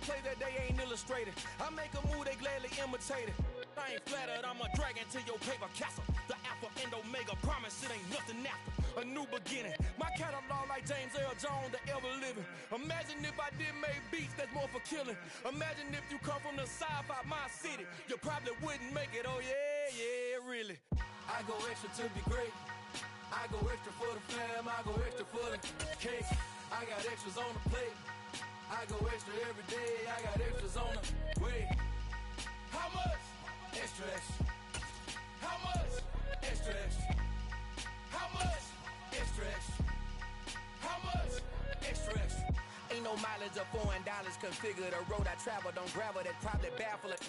play that they ain't illustrated. I make a move, they gladly imitate it. I ain't flattered, I'm a dragon to your paper castle. The Alpha and Omega, promise it ain't nothing after. A new beginning. My catalog like James Earl Jones, the ever living. Imagine if I did make beats that's more for killing. Imagine if you come from the south out my city. You probably wouldn't make it, oh yeah, really. I go extra to be great. I go extra for the fam, I go extra for the cake. I got extras on the plate. I go extra every day, I got extras on the way. How much? Extra, extra. How much? Extra, extra. How much? Extra, extra. How much? Extra, extra. Ain't no mileage of $4 configure the road I travel. Don't gravel that probably baffle it.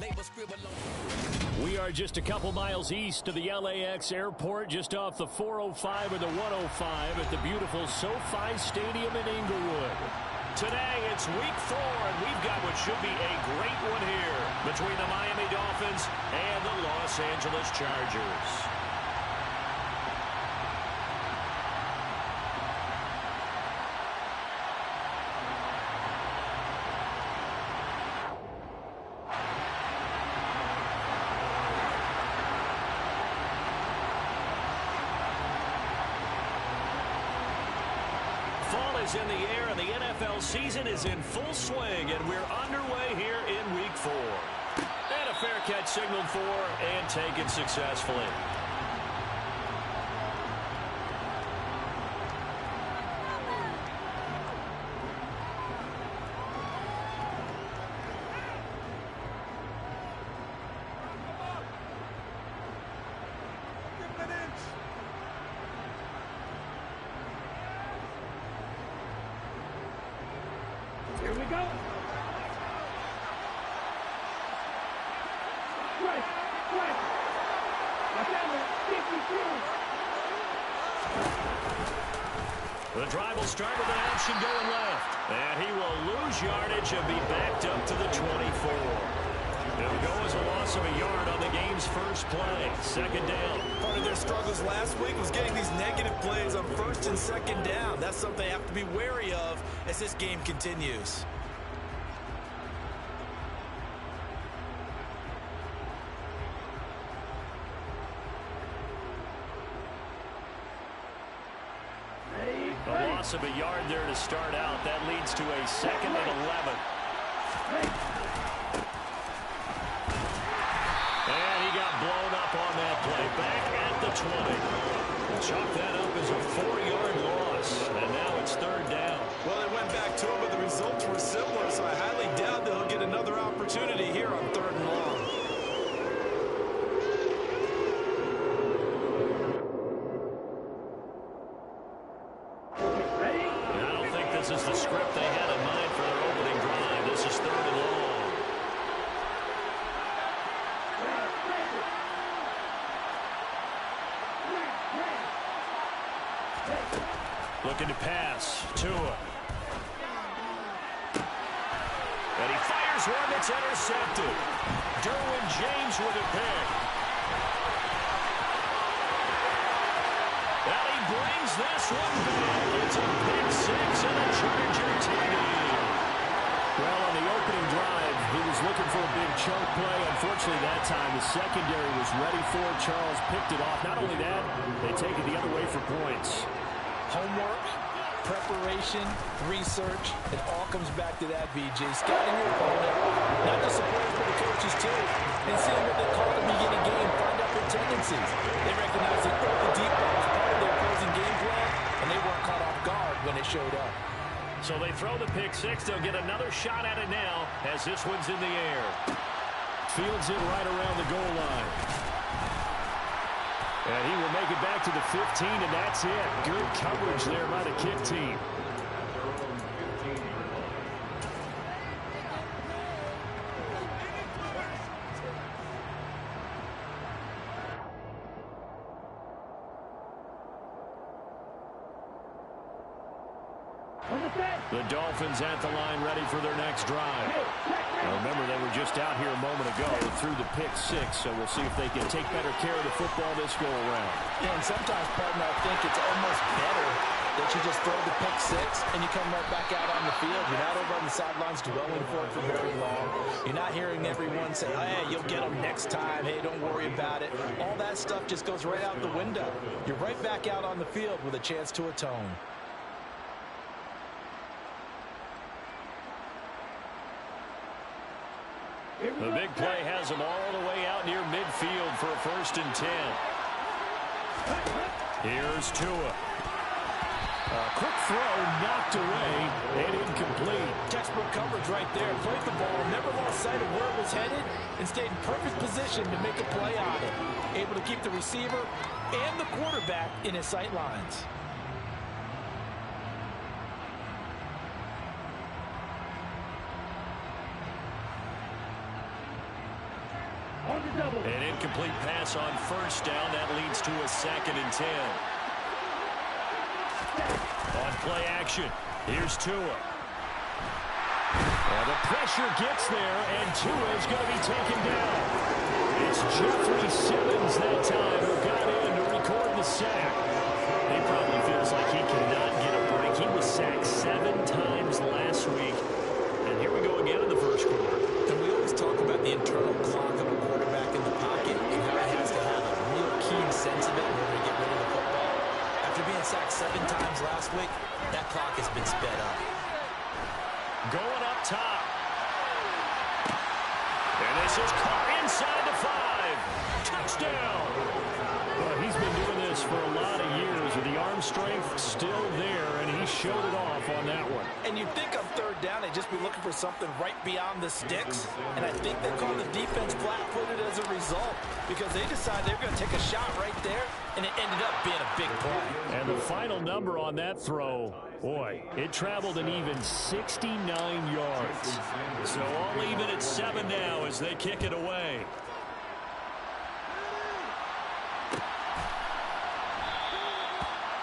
Label scribble on. We are just a couple miles east of the LAX airport, just off the 405 or the 105 at the beautiful SoFi Stadium in Inglewood. Today, it's week 4, and we've got what should be a great one here between the Miami Dolphins and the Los Angeles Chargers. In the air, and the NFL season is in full swing, and we're underway here in week 4. And a fair catch signaled for and taken successfully. Here we go. Right. The drive will start with an option going left. And he will lose yardage and be backed up to the 24. It'll go as a loss of a yard on the game's first play. Second down. Part of their struggles last week was getting these negative plays on first and second down. That's something they have to be wary of as this game continues. A loss of a yard there to start out. That leads to a 2nd and 11. And he got blown up on that play. Back at the 20. Chalk that up as a 4-yard loss. And now it's 3rd down. Well, they went back to him, but the results were similar, so I highly doubt that he'll get another opportunity here on 3rd and long. This is the script they had in mind for their opening drive. This is 3rd and long. Looking to pass. Tua. And he fires one that's intercepted. Derwin James with a pick. And he brings this one back. It's a pick 6 and a Charger TD. Well, on the opening drive, he was looking for a big chunk play. Unfortunately, that time, the secondary was ready for it. Charles picked it off. Not only that, they take it the other way for points. Homework, preparation, research, it all comes back to that, VJ. Scouting your opponent, not just the players, but the coaches too. And seeing what they call at the beginning game, find out their tendencies. They recognize that the deep ball was part of their opposing game plan, and they weren't caught off guard when they showed up. So they throw the pick 6. They'll get another shot at it now as this one's in the air. Fields it right around the goal line. And he will make it back to the 15, and that's it. Good coverage there by the kick team. The Dolphins at the line ready for their next drive. Now remember, they were just out here a moment ago through the pick six, so we'll see if they can take better care of the football this go-around. Yeah, and sometimes, partner, I think it's almost better that you just throw the pick six and you come right back out on the field. You're not over on the sidelines dwelling for it for very long. You're not hearing everyone say, hey, you'll get them next time. Hey, don't worry about it. All that stuff just goes right out the window. You're right back out on the field with a chance to atone. The big play has them all the way out near midfield for a 1st and 10. Here's Tua. A quick throw knocked away and incomplete. Textbook coverage right there. Played the ball, never lost sight of where it was headed, and stayed in perfect position to make a play on it. Able to keep the receiver and the quarterback in his sight lines. An incomplete pass on 1st down. That leads to a 2nd and 10. On play action, here's Tua. And the pressure gets there, and Tua is going to be taken down. It's Jeffrey Simmons that time who got in to record the sack. He probably feels like he cannot get a break. He was sacked 7 times last week. And here we go again in the 1st quarter. And we always talk about the internal clock of a quarterback in the pocket and how he has to have a real keen sense of it in order to get rid of the football. After being sacked 7 times last week, that clock has been sped up. Going up top. And this is caught inside the 5. Touchdown. Well, he's been doing this for a lot of years with the arm strength still there, and he showed it off on that one. And you'd think on 3rd down they'd just be looking for something right beyond the sticks. And I think they called the defense flat-footed as a result because they decided they were going to take a shot right there, and it ended up being a big play. And the final number on that throw, boy, it traveled an even 69 yards. So all even at 7 now as they kick it away.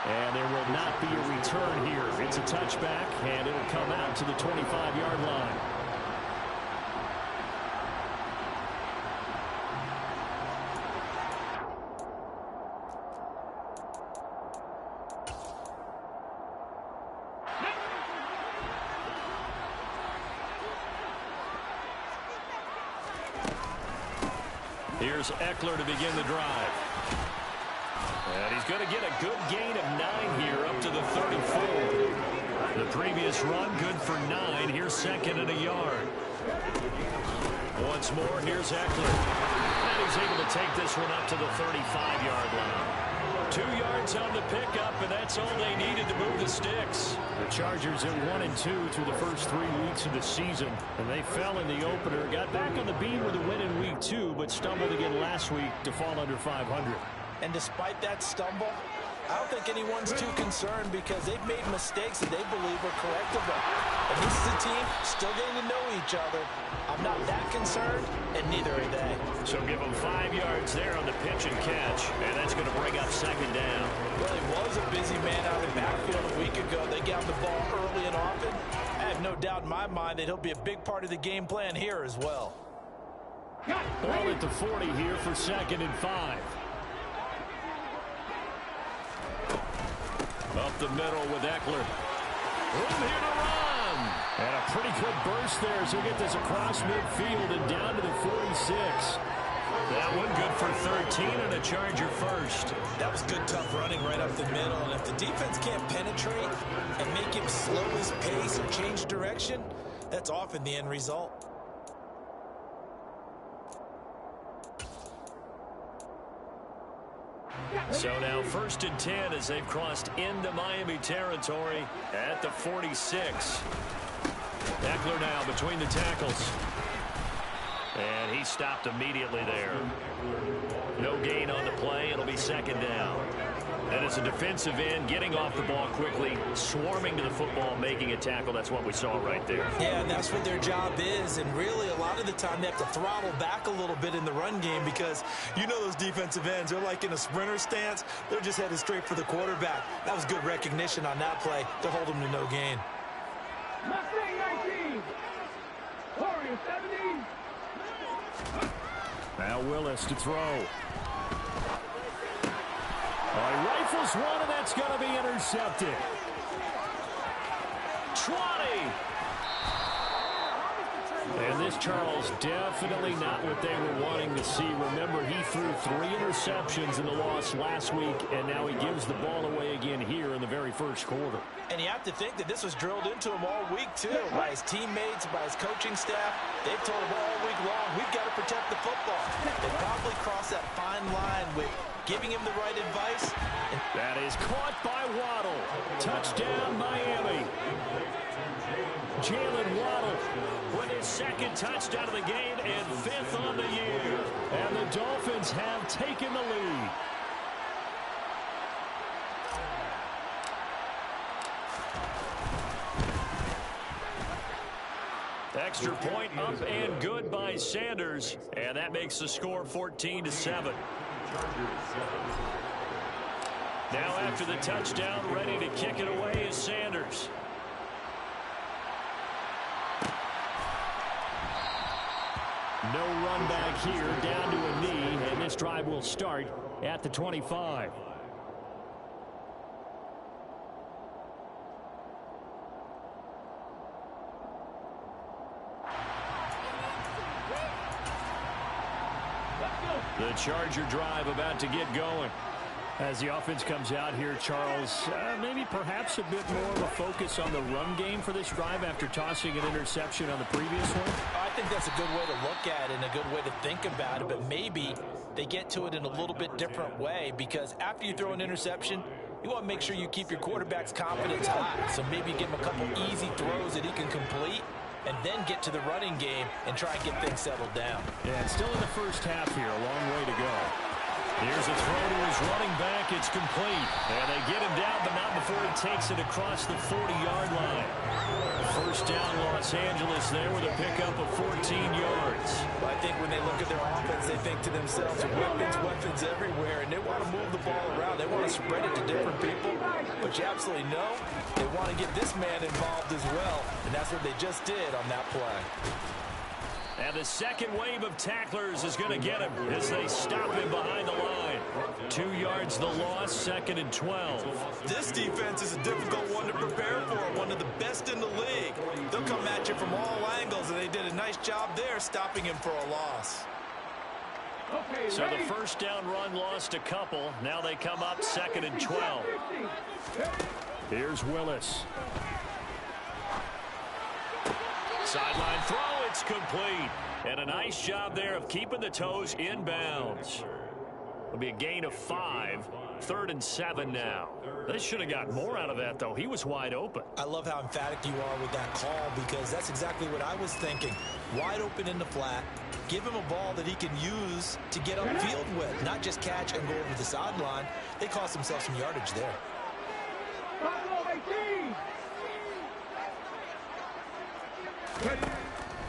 And there will not be a return here. It's a touchback, and it'll come out to the 25-yard line. Here's Eckler to begin the drive. And he's going to get a good gain of 9 here up to the 34. The previous run good for 9. Here's 2nd and a yard. Once more, here's Eckler. And he's able to take this one up to the 35-yard line. 2 yards on the pickup, and that's all they needed to move the sticks. The Chargers at 1-2 through the first 3 weeks of the season, and they fell in the opener. Got back on the beam with a win in week 2, but stumbled again last week to fall under 500. And despite that stumble, I don't think anyone's too concerned because they've made mistakes that they believe are correctable. And this is a team still getting to know each other. I'm not that concerned, and neither are they. So give them 5 yards there on the pitch and catch, and that's going to bring up 2nd down. Well, he was a busy man out of the backfield a week ago. They got the ball early and often. I have no doubt in my mind that he'll be a big part of the game plan here as well. Ball at the 40 here for 2nd and 5. Up the middle with Eckler. Room here to run. And a pretty good burst there as he'll get this across midfield and down to the 46. That one good for 13 and a Charger first. That was good, tough running right up the middle. And if the defense can't penetrate and make him slow his pace or change direction, that's often the end result. So now 1st and 10 as they've crossed into Miami territory at the 46. Eckler now between the tackles. And he stopped immediately there. No gain on the play. It'll be 2nd down. And it's a defensive end getting off the ball quickly, swarming to the football, making a tackle. That's what we saw right there. Yeah, and that's what their job is. And really, a lot of the time, they have to throttle back a little bit in the run game because you know those defensive ends, they're like in a sprinter stance. They're just headed straight for the quarterback. That was good recognition on that play to hold him to no gain. Now Willis to throw. Oh, he rifles one, and that's going to be intercepted. 20. And this, Charles, definitely not what they were wanting to see. Remember, he threw 3 interceptions in the loss last week, and now he gives the ball away again here in the very first quarter. And you have to think that this was drilled into him all week, too, by his teammates, by his coaching staff. They've told him all week long, we've got to protect the football. They probably crossed that fine line with giving him the right advice. That is caught by Waddle. Touchdown, Miami. Jalen Waddle with his second touchdown of the game and 5th on the year. And the Dolphins have taken the lead. Extra point up and good by Sanders. And that makes the score 14-7. Now after the touchdown, ready to kick it away is Sanders. No run back here, down to a knee, and this drive will start at the 25. The Charger drive about to get going. As the offense comes out here, Charles, maybe perhaps a bit more of a focus on the run game for this drive after tossing an interception on the previous one? I think that's a good way to look at it and a good way to think about it, but maybe they get to it in a little bit different way, because after you throw an interception, you want to make sure you keep your quarterback's confidence high. So maybe give him a couple easy throws that he can complete, and then get to the running game and try and get things settled down. Yeah, it's still in the first half here. A long way to go. Here's a throw to his running back. It's complete. And they get him down, but not before he takes it across the 40-yard line. First down, Los Angeles there with a pickup of 14 yards. I think when they look at their offense, they think to themselves, weapons everywhere, and they want to move the ball around. They want to spread it to different people. But you absolutely know they want to get this man involved as well, and that's what they just did on that play. And the second wave of tacklers is going to get him as they stop him behind the line. 2 yards the loss, 2nd and 12. This defense is a difficult one to prepare for, one of the best in the league. They'll come at you from all angles, and they did a nice job there stopping him for a loss. So the first down run lost a couple. Now they come up 2nd and 12. Here's Willis. Sideline throw, it's complete. And a nice job there of keeping the toes in bounds. It'll be a gain of 5. 3rd and 7 now. They should have got more out of that, though. He was wide open. I love how emphatic you are with that call, because that's exactly what I was thinking. Wide open in the flat. Give him a ball that he can use to get upfield with, not just catch and go over the sideline. They cost themselves some yardage there.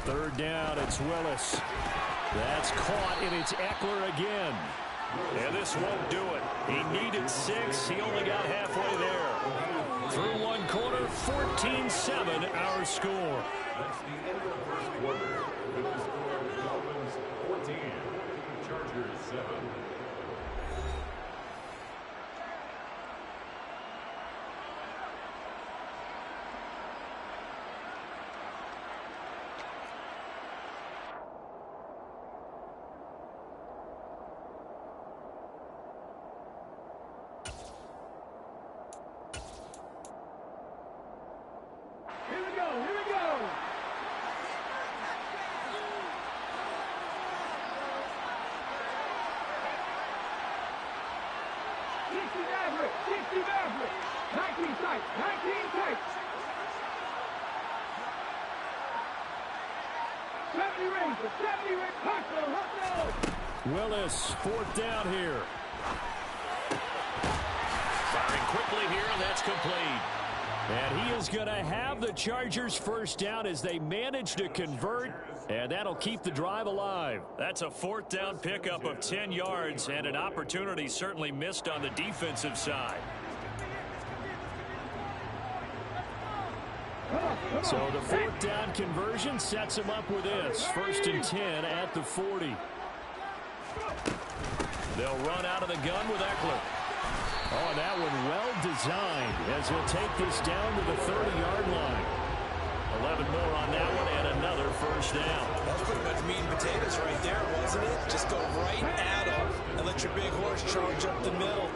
3rd down, it's Willis. That's caught, and it's Eckler again. And this won't do it. He needed 6. He only got halfway there. Through one quarter, 14-7 our score. That's the end of the first quarter. With the score, Dolphins 14, Chargers 7. Willis, 4th down here. Firing quickly here, and that's complete. And he is going to have the Chargers first down as they manage to convert, and that'll keep the drive alive. That's a 4th down pickup of 10 yards, and an opportunity certainly missed on the defensive side. So the fourth down conversion sets him up with this. 1st and 10 at the 40. They'll run out of the gun with Eckler. Oh, and that one well designed as he'll take this down to the 30-yard line. 11 more on that one and another first down. That was pretty much meat and potatoes right there, wasn't it? Just go right at him and let your big horse charge up the middle.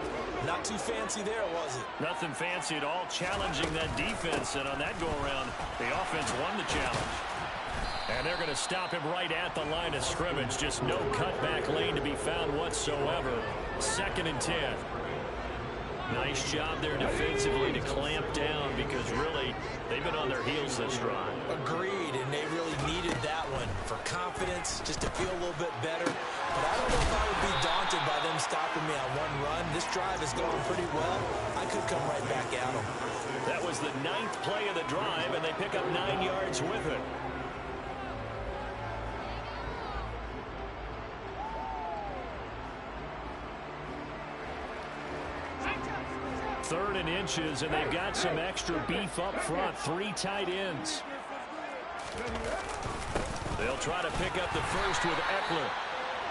Not too fancy there, was it? Nothing fancy at all, challenging that defense. And on that go-around, the offense won the challenge. And they're going to stop him right at the line of scrimmage. Just no cutback lane to be found whatsoever. 2nd and 10. Nice job there defensively to clamp down because really they've been on their heels this drive. Agreed, and they really needed that one for confidence, just to feel a little bit better. But I don't know if I would be daunted by them stopping me on one run. This drive has gone pretty well. I could come right back at them. That was the 9th play of the drive, and they pick up 9 yards with it. Third and inches, and they've got some extra beef up front. 3 tight ends. They'll try to pick up the first with Eckler.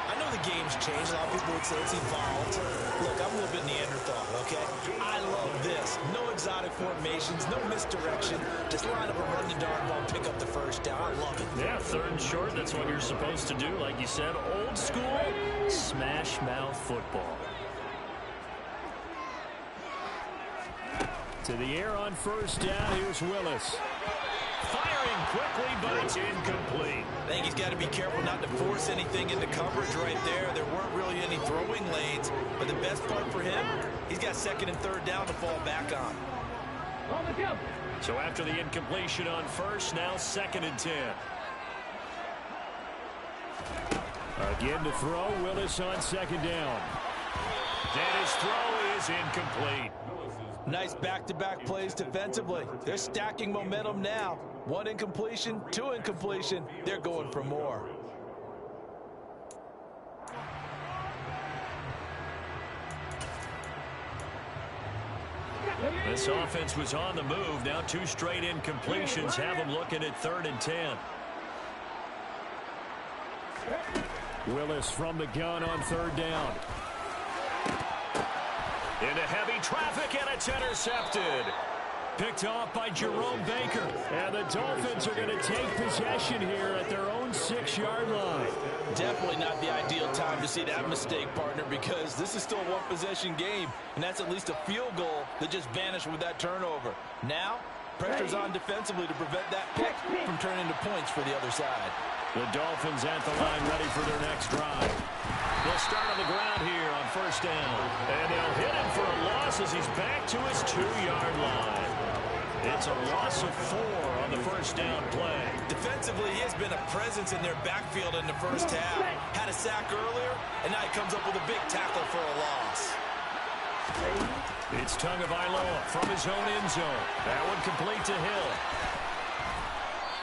I know the game's changed. A lot of people would say it's evolved. Look, I'm a little bit Neanderthal, okay? I love this. No exotic formations, no misdirection. Just line up and run the darn ball and pick up the first down. I love it. Yeah, 3rd and short. That's what you're supposed to do. Like you said, old school, smash mouth football. To the air on first down. Here's Willis. Firing quickly, but it's incomplete. I think he's got to be careful not to force anything into coverage right there. There weren't really any throwing lanes, but the best part for him, he's got 2nd and 3rd down to fall back on. So after the incompletion on first, now 2nd and 10. Again to throw. Willis on 2nd down. And his throw is incomplete. Nice back-to-back plays defensively. They're stacking momentum now. 1 incompletion, 2 incompletion. They're going for more. This offense was on the move. Now 2 straight incompletions have them looking at 3rd and 10. Willis from the gun on 3rd down. Into heavy traffic, and it's intercepted. Picked off by Jerome Baker. And the Dolphins are going to take possession here at their own 6-yard line. Definitely not the ideal time to see that mistake, partner, because this is still a one-possession game, and that's at least a field goal that just vanished with that turnover. Now, pressure's on defensively to prevent that pick from turning into points for the other side. The Dolphins at the line ready for their next drive. They'll start on the ground here on first down. And they'll hit him for a loss as he's back to his 2-yard line. It's a loss of 4 on the first down play. Defensively, he has been a presence in their backfield in the first half. Had a sack earlier, and now he comes up with a big tackle for a loss. It's Tagovailoa from his own end zone. That one complete to Hill.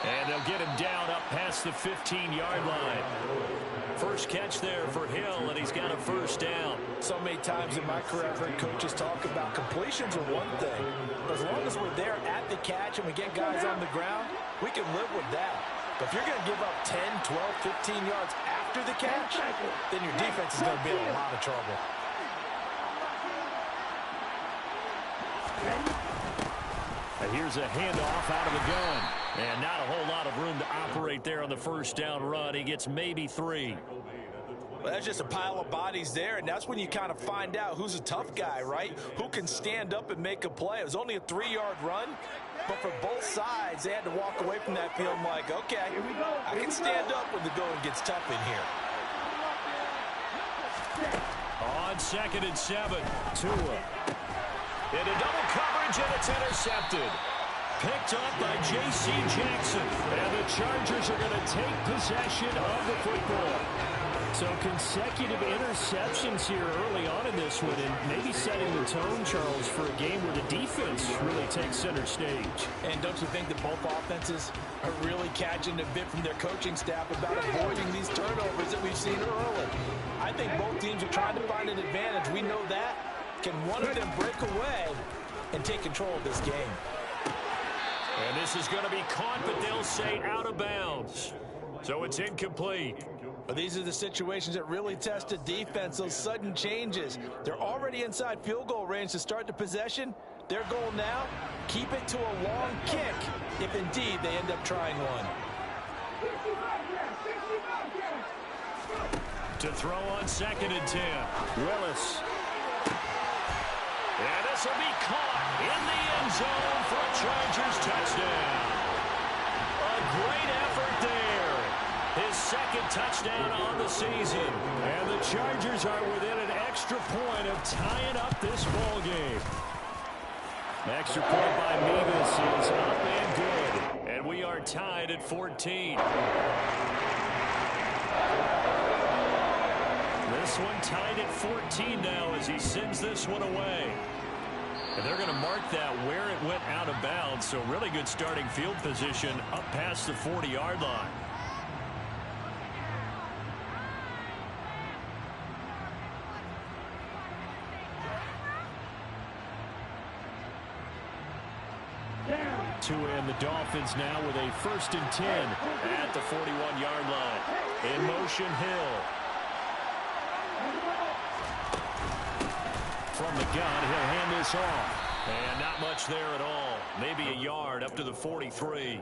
And they'll get him down up past the 15-yard line. First catch there for Hill, and he's got a first down. So many times in my career, I've heard coaches talk about completions are one thing. But as long as we're there at the catch and we get guys on the ground, we can live with that. But if you're going to give up 10, 12, 15 yards after the catch, then your defense is going to be in a lot of trouble. And here's a handoff out of the gun. And not a whole lot of room to operate there on the first down run. He gets maybe 3. Well, that's just a pile of bodies there, and that's when you kind of find out who's a tough guy, right? Who can stand up and make a play. It was only a 3-yard run, but for both sides, they had to walk away from that field like, okay, I can stand up when the going gets tough in here. On 2nd and 7, Tua. Into double coverage, and it's intercepted. Picked up by J.C. Jackson. And the Chargers are going to take possession of the football. So consecutive interceptions here early on in this one, and maybe setting the tone, Charles, for a game where the defense really takes center stage. And don't you think that both offenses are really catching a bit from their coaching staff about avoiding these turnovers that we've seen early? I think both teams are trying to find an advantage. We know that. Can one of them break away and take control of this game? And And this is going to be caught, but they'll say out of bounds. So it's incomplete. But these are the situations that really test a defense, those sudden changes. They're already inside field goal range to start the possession. Their goal now, keep it to a long kick, if indeed they end up trying one. To throw on 2nd and 10. Willis. And this will be caught in the end zone for a Chargers touchdown. A great effort there. His 2nd touchdown on the season. And the Chargers are within an extra point of tying up this ball game. Extra point by Mevis is up and good. And we are tied at 14. This one tied at 14 now as he sends this one away. And they're going to mark that where it went out of bounds. So really good starting field position up past the 40-yard line. To end the Dolphins now with a 1st and 10 at the 41-yard line. In motion, Hill. From the gun, he'll hand this off. And not much there at all. Maybe a yard up to the 43.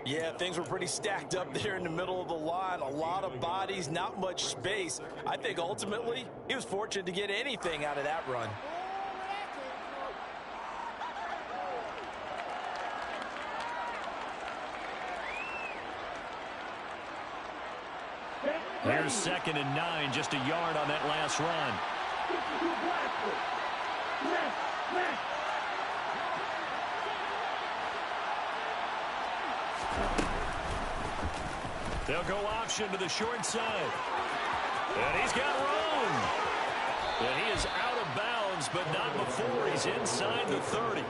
Yeah, things were pretty stacked up there in the middle of the line. A lot of bodies, not much space. I think ultimately he was fortunate to get anything out of that run. Here's 2nd and 9, just a yard on that last run. They'll go option to the short side. And he's got room. And he is out of bounds, but not before he's inside the 30.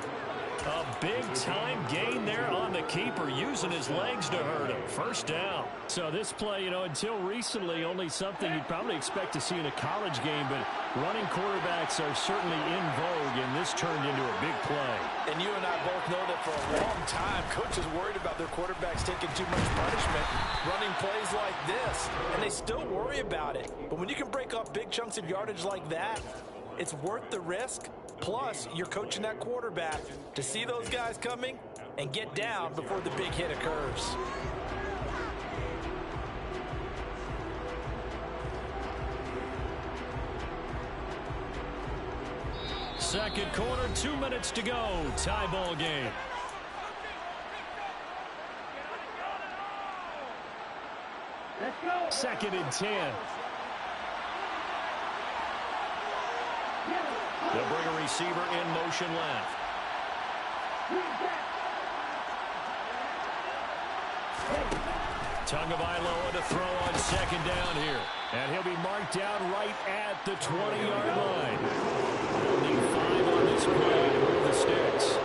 A big-time gain there on the keeper, using his legs to hurt him. 1st down. So this play, until recently, only something you'd probably expect to see in a college game, but running quarterbacks are certainly in vogue, and this turned into a big play. And you and I both know that for a long time, coaches worried about their quarterbacks taking too much punishment, running plays like this, and they still worry about it. But when you can break up big chunks of yardage like that, it's worth the risk. Plus, you're coaching that quarterback to see those guys coming and get down before the big hit occurs. Second quarter, 2 minutes to go. Tie ball game. Let's go. 2nd and 10. They'll bring a receiver in motion left. Tagovailoa to throw on 2nd down here. And he'll be marked down right at the 20-yard line. They'll need 5 on this play to move the sticks.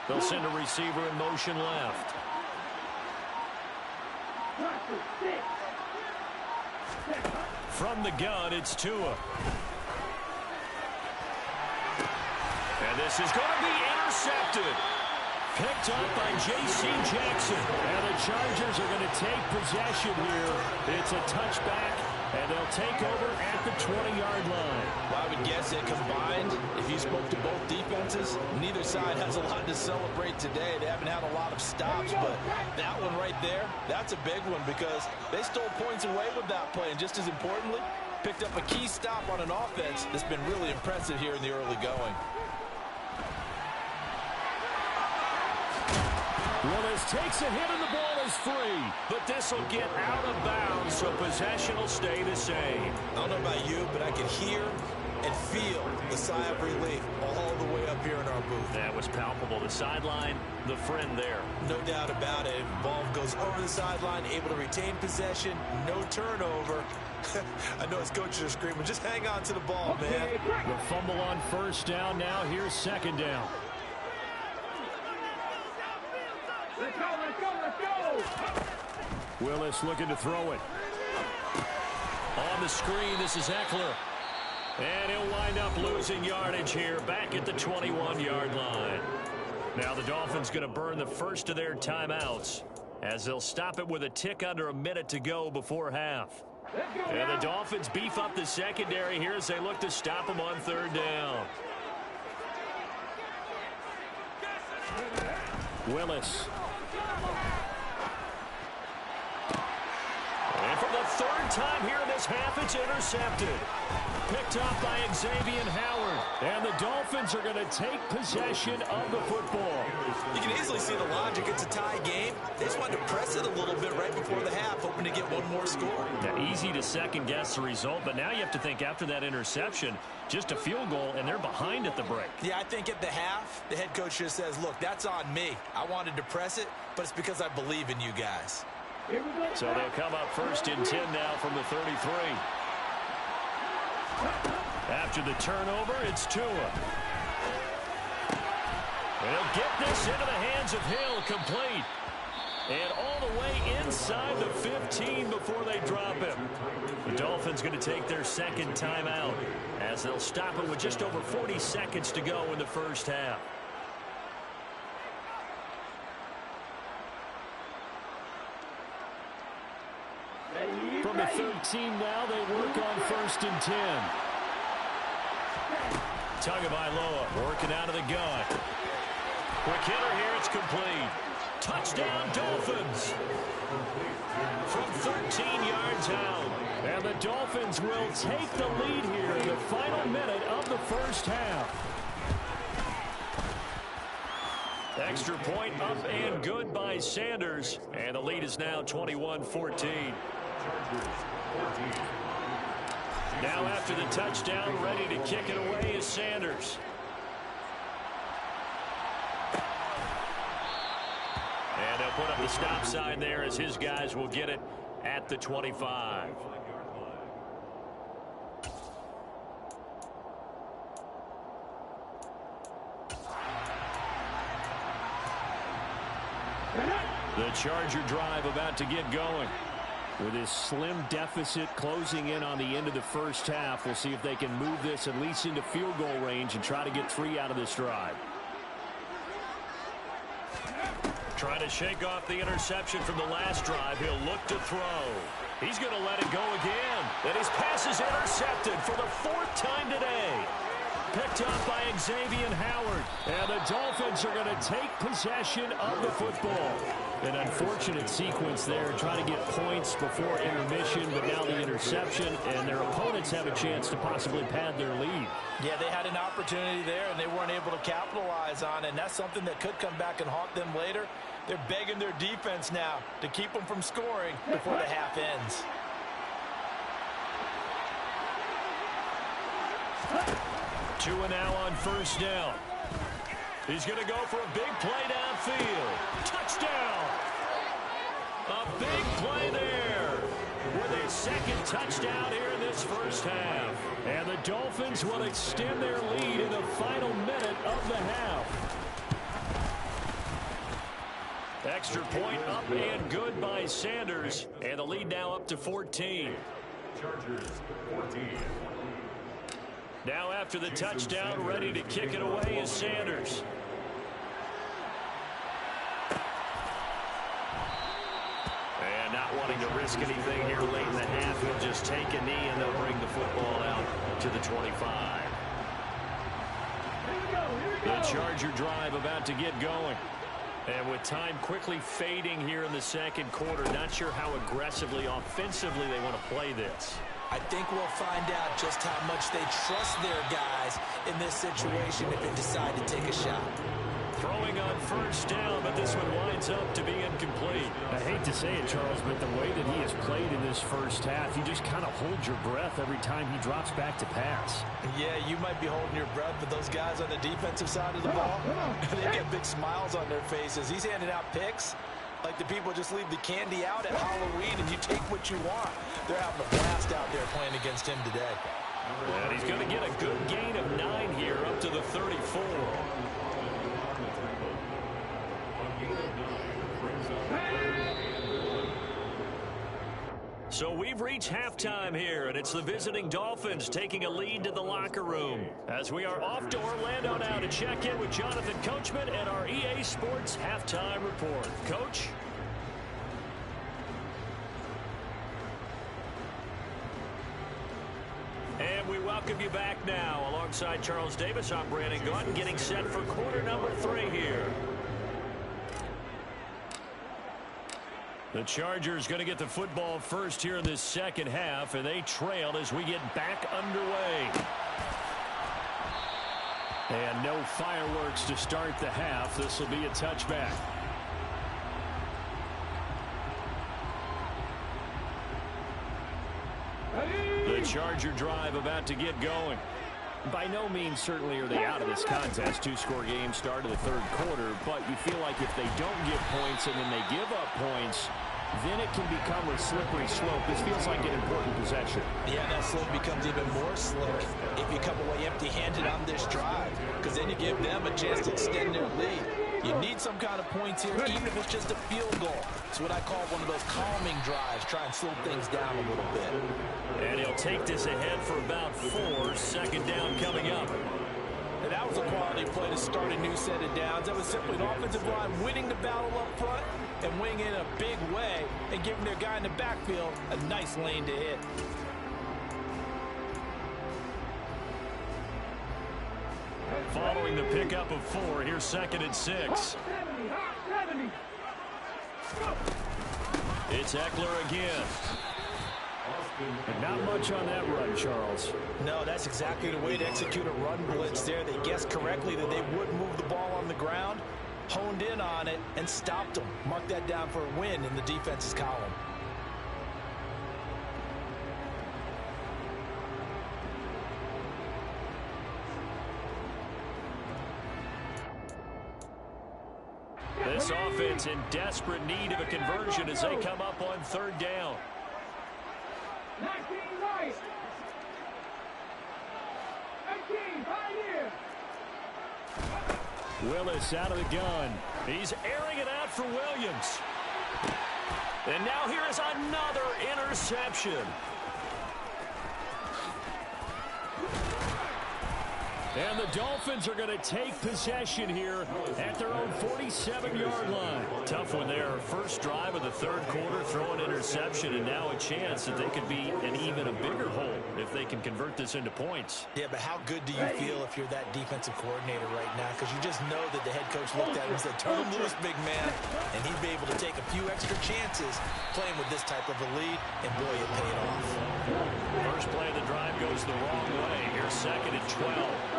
They'll send a receiver in motion left. From the gun, it's Tua. And this is going to be intercepted. Picked up by J.C. Jackson. And the Chargers are going to take possession here. It's a touchback, and they'll take over at the 20-yard line. Well, I would guess that combined, if you spoke to both defenses, neither side has a lot to celebrate today. They haven't had a lot of stops, but that one right there, that's a big one because they stole points away with that play. And just as importantly, picked up a key stop on an offense that's been really impressive here in the early going. Willis takes a hit and the ball is free. But this will get out of bounds, so possession will stay the same. I don't know about you, but I can hear and feel the sigh of relief all the way up here in our booth. That was palpable. The sideline, the friend there. No doubt about it. Ball goes over the sideline, able to retain possession, no turnover. I know his coaches are screaming, just hang on to the ball, man. The fumble on first down. Now here's second down. Let's go, let's go, let's go! Willis looking to throw it. On the screen, this is Eckler. And he'll wind up losing yardage here back at the 21-yard line. Now the Dolphins going to burn the first of their timeouts as they'll stop it with a tick under a minute to go before half. And the Dolphins beef up the secondary here as they look to stop them on third down. Willis. And for the third time here in this half, it's intercepted. Picked up by Xavier Howard. And the Dolphins are going to take possession of the football. You can easily see the logic. It's a tie game. They just wanted to press it a little bit right before the half, hoping to get one more score. Now, easy to second-guess the result, but now you have to think after that interception, just a field goal, and they're behind at the break. Yeah, I think at the half, the head coach just says, look, that's on me. I wanted to press it, but it's because I believe in you guys. So they'll come up first and 10 now from the 33. After the turnover, it's Tua. And he'll get this into the hands of Hill, complete. And all the way inside the 15 before they drop him. The Dolphins going to take their second timeout as they'll stop it with just over 40 seconds to go in the first half. From the 13 now, they work on first and 10. Tagovailoa working out of the gun. Quick hitter here, it's complete. Touchdown, Dolphins. From 13 yards out. And the Dolphins will take the lead here in the final minute of the first half. Extra point up and good by Sanders. And the lead is now 21-14. Now after the touchdown, ready to kick it away is Sanders. And they'll put up the stop sign there as his guys will get it at the 25. The Charger drive about to get going. With this slim deficit closing in on the end of the first half, we'll see if they can move this at least into field goal range and try to get 3 out of this drive. Trying to shake off the interception from the last drive. He'll look to throw. He's going to let it go again. And his pass is intercepted for the 4th time today. Picked up by Xavier Howard. And the Dolphins are going to take possession of the football. An unfortunate sequence there, trying to get points before intermission, but now the interception, and their opponents have a chance to possibly pad their lead. Yeah, they had an opportunity there, and they weren't able to capitalize on it, and that's something that could come back and haunt them later. They're begging their defense now to keep them from scoring before the half ends. Tua now on first down. He's going to go for a big play downfield. Touchdown! A big play there with his second touchdown here in this first half. And the Dolphins will extend their lead in the final minute of the half. Extra point up and good by Sanders. And the lead now up to 14. Chargers 14. Now after the touchdown, ready to kick it away is Sanders. And not wanting to risk anything here late in the half, he'll just take a knee and they'll bring the football out to the 25. The Charger drive about to get going. And with time quickly fading here in the second quarter, not sure how aggressively, offensively they want to play this. I think we'll find out just how much they trust their guys in this situation if they decide to take a shot. Throwing on first down, but this one winds up to be incomplete. I hate to say it, Charles, but the way that he has played in this first half, you just kind of hold your breath every time he drops back to pass. Yeah, you might be holding your breath, but those guys on the defensive side of the ball, they get big smiles on their faces. He's handing out picks Like the people just leave the candy out at Halloween and you take what you want. They're having a blast out there playing against him today. And he's going to get a good gain of 9 here up to the 34. So we've reached halftime here, and it's the visiting Dolphins taking a lead to the locker room. As we are off to Orlando now to check in with Jonathan Coachman and our EA Sports Halftime Report. Coach? And we welcome you back now. Alongside Charles Davis, I'm Brandon Gaudin, getting set for quarter number 3 here. The Chargers going to get the football first here in this second half, and they trail as we get back underway. And no fireworks to start the half. This will be a touchback. The Charger drive about to get going. By no means certainly are they out of this contest. 2-score game start of the third quarter, but you feel like if they don't get points and then they give up points, then it can become a slippery slope. This feels like an important possession. Yeah, that slope becomes even more slick if you come away empty-handed on this drive, because then you give them a chance to extend their lead. You need some kind of points here, even if it's just a field goal. It's what I call one of those calming drives, try and slow things down a little bit. And he'll take this ahead for about 4. Second down coming up. And that was a quality play to start a new set of downs. That was simply an offensive line winning the battle up front and winning in a big way and giving their guy in the backfield a nice lane to hit. Following the pickup of 4, here's 2nd and 6. It's Eckler again. And not much on that run, Charles. No, that's exactly the way to execute a run blitz there. They guessed correctly that they would move the ball on the ground, honed in on it, and stopped them. Mark that down for a win in the defense's column. This offense in desperate need of a conversion as they come up on 3rd down. Willis out of the gun. He's airing it out for Williams. And now here is another interception. And the Dolphins are going to take possession here at their own 47-yard line. Tough one there. First drive of the third quarter, throw an interception, and now a chance that they could be in even a bigger hole if they can convert this into points. Yeah, but how good do you feel if you're that defensive coordinator right now? Because you just know that the head coach looked at him and said, turn him loose, big man. And he'd be able to take a few extra chances playing with this type of a lead, and boy, it paid off. First play of the drive goes the wrong way. Here's 2nd and 12.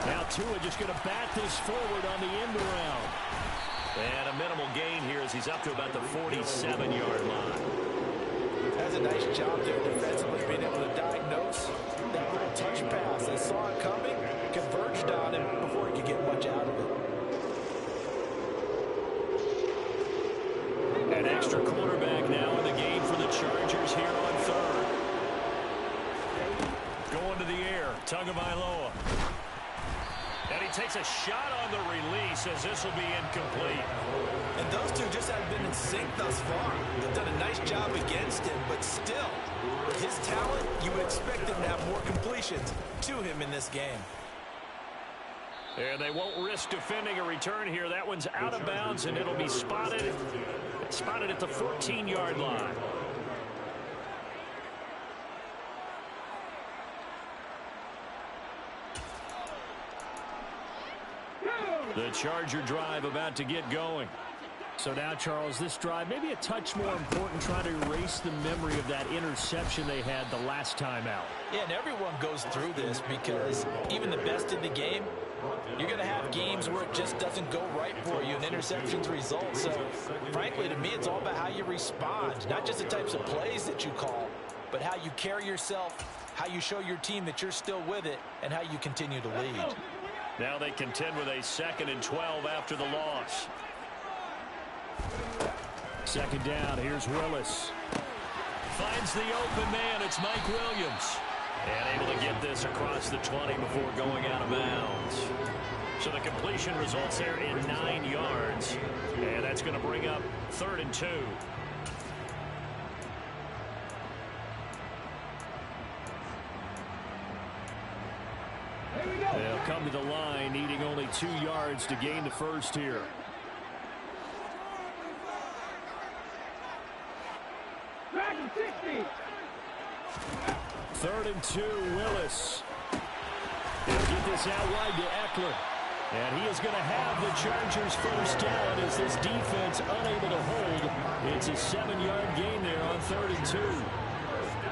Now Tua just going to bat this forward on the end around. And a minimal gain here as he's up to about the 47-yard line. That's a nice job there defensively, being able to diagnose that little touch pass. They saw it coming, converged on him before he could get much out of it. An extra quarterback now in the game for the Chargers here on 3rd. Going to the air, Tagovailoa. And he takes a shot on the release as this will be incomplete. And those two just haven't been in sync thus far. They've done a nice job against him, but still, with his talent, you would expect him to have more completions to him in this game. And they won't risk defending a return here. That one's out of bounds, and it'll be spotted at the 14-yard line. The Charger drive about to get going. So now, Charles, this drive maybe a touch more important, trying to erase the memory of that interception they had the last time out. Yeah, and everyone goes through this because even the best in the game, you're going to have games where it just doesn't go right for you and interceptions result. So, frankly, to me, it's all about how you respond. Not just the types of plays that you call, but how you carry yourself, how you show your team that you're still with it, and how you continue to lead. Now they contend with a 2nd and 12 after the loss. 2nd down. Here's Willis. Finds the open man. It's Mike Williams. And able to get this across the 20 before going out of bounds. So the completion results there in 9 yards. And that's going to bring up 3rd and 2. They'll come to the line, needing only 2 yards to gain the first here. 3rd and 2, Willis. He'll get this out wide to Eckler. And he is going to have the Chargers first down as this defense unable to hold. It's a 7-yard gain there on 3rd and 2.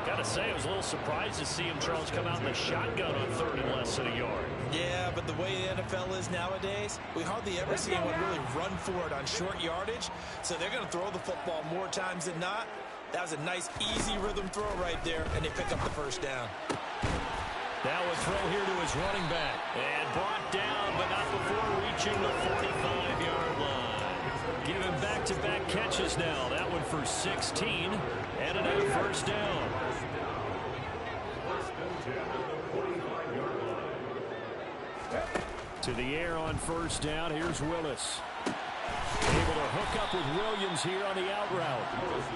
Got to say, I was a little surprised to see him, Charles, come out in the shotgun on 3rd and less than a yard. Yeah, but the way the NFL is nowadays, we hardly ever see anyone really run for it on short yardage. So they're going to throw the football more times than not. That was a nice, easy rhythm throw right there, and they pick up the first down. Now a throw here to his running back. And brought down, but not before reaching the 45-yard line. Give him back-to-back catches now. That one for 16. And another first down. To the air on first down. Here's Willis. Able to hook up with Williams here on the out route.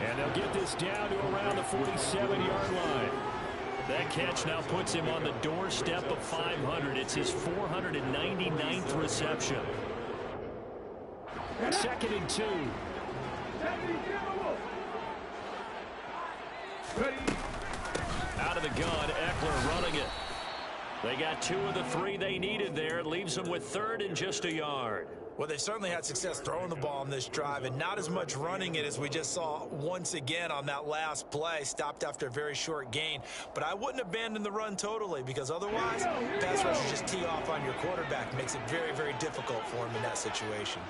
And they'll get this down to around the 47-yard line. That catch now puts him on the doorstep of 500. It's his 499th reception. 2nd and 2. Out of the gun, Eckler running it. They got 2 of the 3 they needed there. It leaves them with 3rd and just a yard. Well, they certainly had success throwing the ball in this drive, and not as much running it as we just saw once again on that last play. Stopped after a very short gain. But I wouldn't abandon the run totally, because otherwise, pass rushers just tee off on your quarterback. Makes it very, very difficult for him in that situation.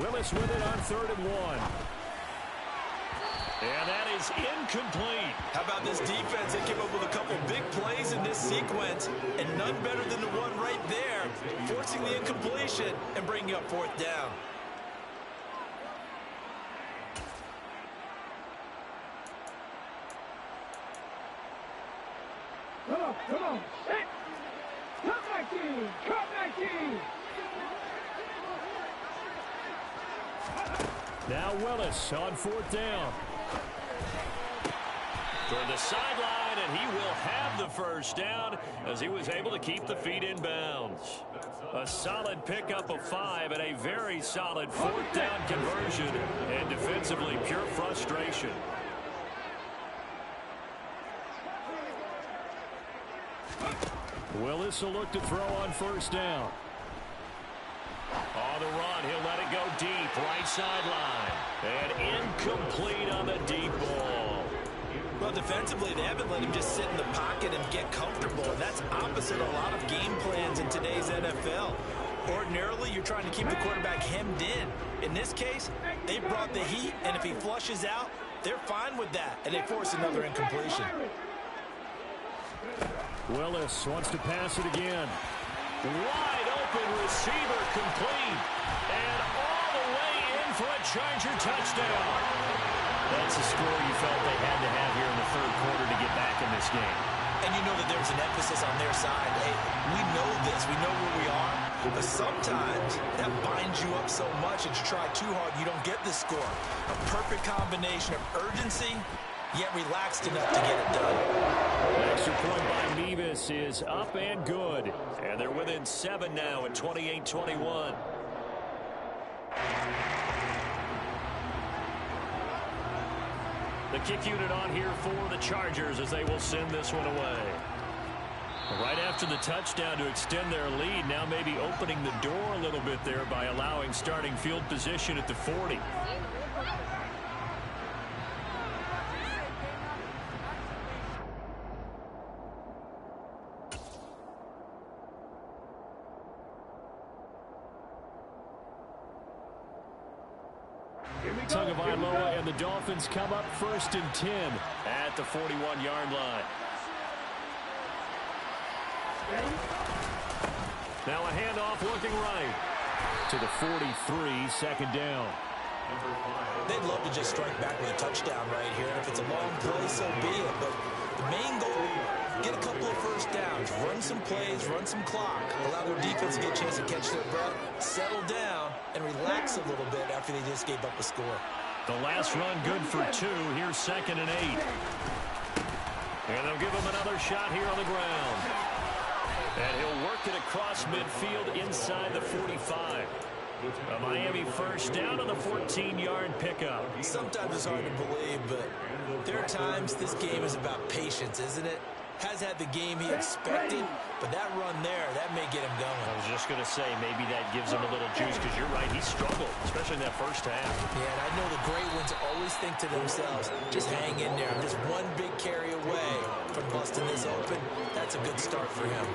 Willis with it on 3rd and 1. And that is incomplete. How about this defense? They came up with a couple big plays in this sequence, and none better than the one right there, forcing the incompletion and bringing up 4th down. Come on. Hey. Cut 19. Cut 19. Now Willis on 4th down. Toward the sideline, and he will have the first down as he was able to keep the feet in bounds. A solid pickup of 5 and a very solid 4th down conversion, and defensively pure frustration. Willis will look to throw on 1st down. On the run, he'll let it go deep, right sideline. And incomplete on the deep ball. Well, defensively, they haven't let him just sit in the pocket and get comfortable. And that's opposite a lot of game plans in today's NFL. Ordinarily, you're trying to keep the quarterback hemmed in. In this case, they brought the heat, and if he flushes out, they're fine with that, and they force another incompletion. Willis wants to pass it again. Wide open receiver complete. And all the way in for a Charger touchdown. That's a score you felt they had to have here in the 3rd quarter to get back in this game. And you know that there's an emphasis on their side. Hey, we know this. We know where we are. But sometimes that binds you up so much that you try too hard, you don't get the score. A perfect combination of urgency, yet relaxed enough to get it done. Extra point by Mevis is up and good. And they're within 7 now at 28-21. The kick unit on here for the Chargers as they will send this one away. Right after the touchdown to extend their lead, now maybe opening the door a little bit there by allowing starting field position at the 40. Tagovailoa and the Dolphins come up 1st and 10 at the 41-yard line. Now a handoff looking right to the 43, second down. They'd love to just strike back with a touchdown right here. And if it's a long play, so be it. But the main goal, get a couple of first downs, run some plays, run some clock, allow their defense to get a chance to catch their breath, settle down, and relax a little bit after they just gave up a score. The last run good for 2. Here's 2nd and 8. And they'll give him another shot here on the ground. And he'll work it across midfield inside the 45. A Miami first down on the 14-yard pickup. Sometimes it's hard to believe, but there are times this game is about patience, isn't it? Has had the game he expected, but that run there, that may get him going. I was just going to say, maybe that gives him a little juice, because you're right, he struggled, especially in that first half. Yeah, and I know the great ones always think to themselves, just hang in there. I'm just one big carry away from busting this open. That's a good start for him.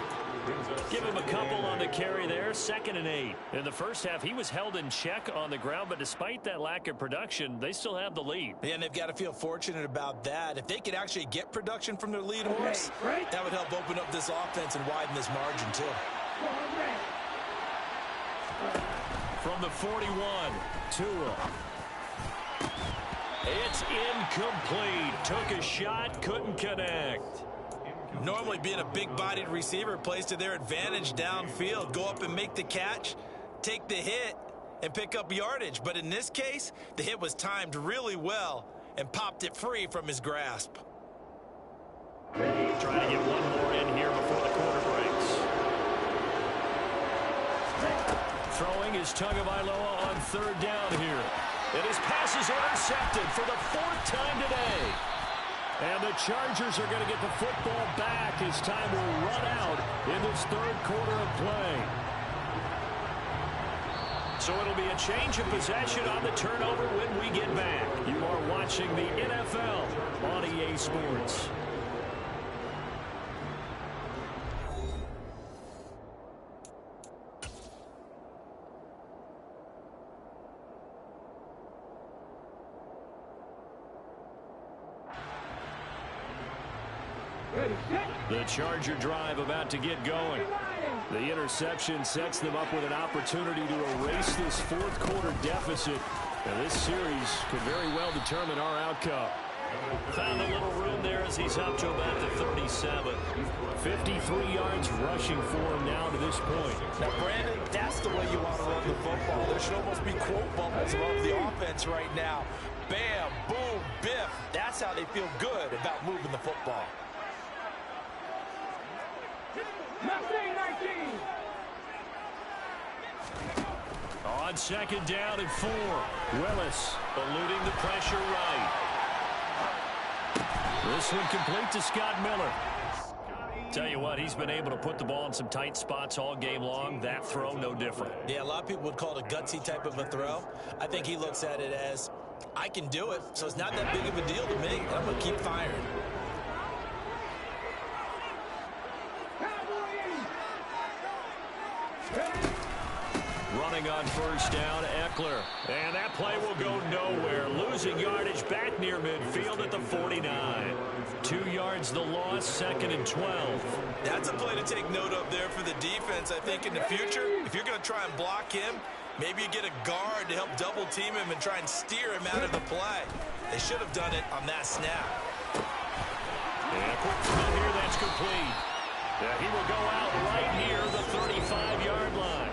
Give him a couple on the carry there, 2nd and 8. In the first half, he was held in check on the ground, but despite that lack of production, they still have the lead. Yeah, and they've got to feel fortunate about that. If they could actually get production from their lead horse, that would help open up this offense and widen this margin, too. From the 41, Tua. It's incomplete. Took a shot, couldn't connect. Normally being a big-bodied receiver plays to their advantage downfield. Go up and make the catch, take the hit, and pick up yardage. But in this case, the hit was timed really well and popped it free from his grasp. Trying to get one more in here before the quarter breaks. Throwing is Tagovailoa on 3rd down here. And his passes are intercepted for the 4th time today. And the Chargers are going to get the football back as time will run out in this 3rd quarter of play. So it'll be a change of possession on the turnover when we get back. You are watching the NFL on EA Sports. The Charger drive about to get going. The interception sets them up with an opportunity to erase this 4th quarter deficit. And this series could very well determine our outcome. Found a little room there as he's up to about the 37. 53 yards rushing for him now to this point. Now, Brandon, that's the way you want to run the football. There should almost be quote bubbles above the offense right now. Bam, boom, biff. That's how they feel good about moving the football. On 2nd down and 4. Willis eluding the pressure right. This one complete to Scott Miller. Tell you what, he's been able to put the ball in some tight spots all game long. That throw, no different. Yeah, a lot of people would call it a gutsy type of a throw. I think he looks at it as, I can do it, so it's not that big of a deal to me. I'm going to keep firing. Running on 1st down, Eckler. And that play will go nowhere. Losing yardage back near midfield at the 49. 2 yards the loss, 2nd and 12. That's a play to take note of there for the defense. I think in the future, if you're going to try and block him, maybe you get a guard to help double team him and try and steer him out of the play. They should have done it on that snap. And a quick throw here, that's complete. He will go out right near the 35-yard line.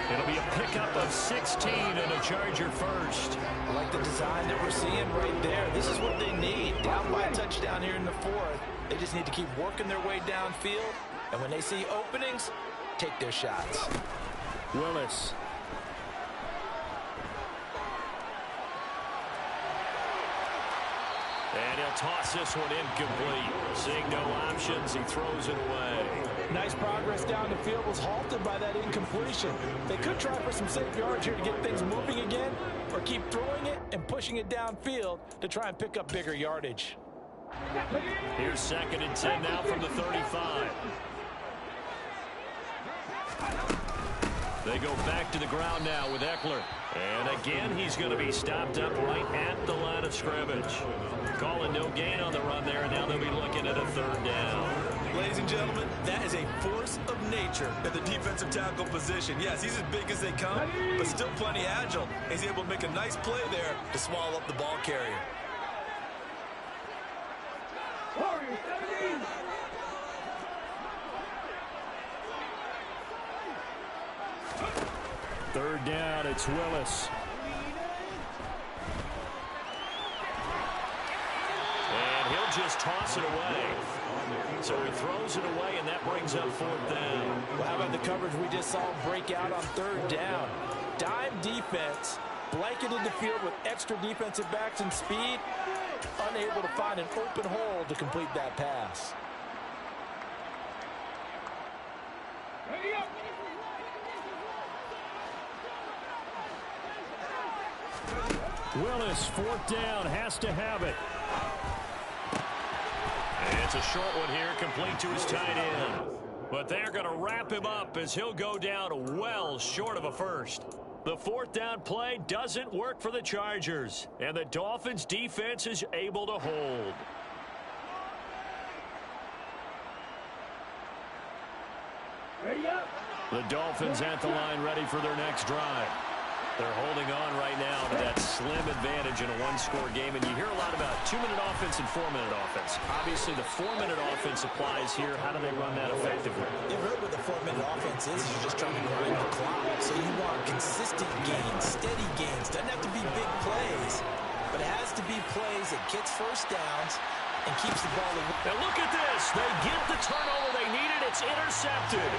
It'll be a pickup of 16 and a Charger first. I like the design that we're seeing right there. This is what they need. Down by a touchdown here in the 4th. They just need to keep working their way downfield. And when they see openings, take their shots. Willis. And he'll toss this one incomplete. Seeing no options, he throws it away. Nice progress down the field was halted by that incompletion. They could try for some safe yards here to get things moving again, or keep throwing it and pushing it downfield to try and pick up bigger yardage. Here's 2nd and 10 now from the 35. They go back to the ground now with Eckler. And again, he's going to be stopped up right at the line of scrimmage. Calling no gain on the run there, and now they'll be looking at a 3rd down. Ladies and gentlemen, that is a force of nature at the defensive tackle position. Yes, he's as big as they come, but still plenty agile. He's able to make a nice play there to swallow up the ball carrier. Warriors 17. Third down, it's Willis. And he'll just toss it away. So he throws it away, and that brings up 4th down. Well, how about the coverage we just saw break out on 3rd down? Dime defense, blanketed the field with extra defensive backs and speed, unable to find an open hole to complete that pass. Ready up. Willis, 4th down, has to have it. And it's a short one here, complete to his tight end. But they're going to wrap him up as he'll go down well short of a first. The 4th down play doesn't work for the Chargers, and the Dolphins' defense is able to hold. Ready up. The Dolphins at the line ready for their next drive. They're holding on right now to that slim advantage in a one-score game, and you hear a lot about 2-minute offense and 4-minute offense. Obviously, the 4-minute offense applies here. How do they run that effectively? Yeah, really what the 4-minute offense is you're just trying to grind the clock. So you want consistent gains, steady gains. Doesn't have to be big plays, but it has to be plays that gets first downs and keeps the ball away. Now look at this. They get the turnover they needed. It's intercepted.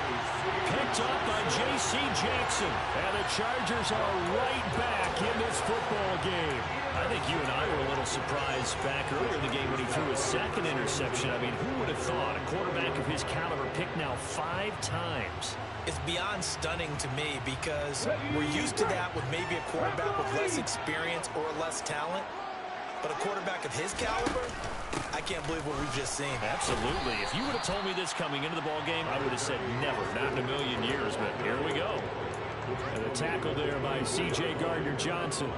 Picked up by J.C. Jackson. And the Chargers are right back in this football game. I think you and I were a little surprised back earlier in the game when he threw his 2nd interception. I mean, who would have thought a quarterback of his caliber picked now 5 times? It's beyond stunning to me because we're used to that with maybe a quarterback with less experience or less talent. But a quarterback of his caliber, I can't believe what we've just seen. Absolutely. If you would have told me this coming into the ball game, I would have said never, not in a million years. But here we go. And a tackle there by C.J. Gardner-Johnson.